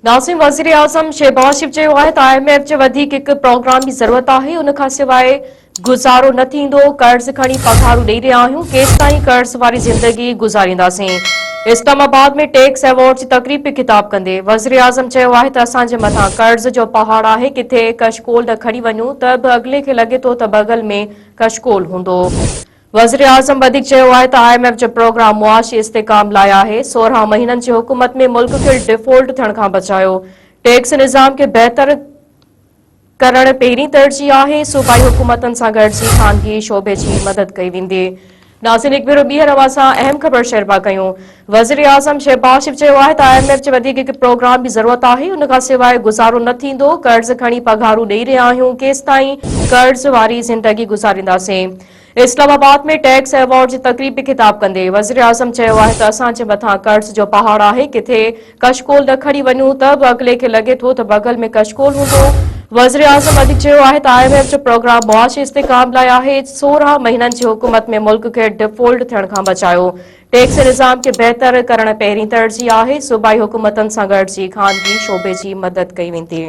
नासिम वज़ीर आज़म शहबाज शरीफ़ चयो आहे त IMF जे वधीक हिकु प्रोग्राम जी ज़रूरत आहे। उन खां सवाइ गुज़ारो न थींदो। कर्ज़ खणी पघारूं ॾेई रहिया आहियूं, केसिताईं कर्ज़ वारी ज़िंदगी गुज़ारींदासीं। इस्लामाबाद में टैक्स अवॉर्ड जी तक़रीब में ख़िताब कंदे वज़ीर आज़म चयो आहे त असांजे मथां कर्ज़ जो पहाड़ आहे। किथे कशकोल न खणी वञूं त बि अॻिले खे लॻे थो त बगल में कशकोल हूंदो। वज़ीर आज़म वधीक चयो आहे त IMF जो प्रोग्राम मुआशी इस्तेकाम लाइ आहे। 16 महीननि जी हुकूमत में मुल्क खे डिफॉल्ट थियण खां बचायो। टैक्स निज़ाम खे बहितर करण पहिरीं तरजीह आहे। सूबाई हुकूमतनि सां गॾिजी ख़ानगी शोबे जी मदद कई वेंदी। नाज़रीन, हिकु भेरो ॿीहर असां अहम ख़बर शेयर कयूं। वज़ीर आज़म शहबाज शरीफ़ चयो आहे त IMF जे वधीक हिकु प्रोग्राम जी ज़रूरत आहे। उन खां सवाइ गुज़ारो न थींदो। कर्ज़ खणी पघारूं ॾेई रहिया आहियूं, केसिताईं कर्ज़ वारी ज़िंदगी गुज़ारींदासीं। इस्लामाबाद में टैक्स अवॉर्ड जी तक़रीब में ख़िताब कंदे वज़ीर आज़म चयो आहे त असांजे मथां कर्ज़ जो पहाड़ आहे। किथे कशकोल न खणी वञूं त बि अॻिले खे लॻे थो त बगल में कशकोल हूंदो। वज़ीर आज़म वधीक चयो आहे त IMF जो प्रोग्राम मुआशी इस्तेकाम लाइ आहे। 16 महीननि जी हुकूमत में मुल्क खे डिफॉल्ट थियण खां बचायो। टैक्स निज़ाम खे बहितर करण पहिरीं तरजीह आहे। सूबाई हुकूमतनि सां गॾिजी ख़ानगी शोबे जी मदद कई वेंदी।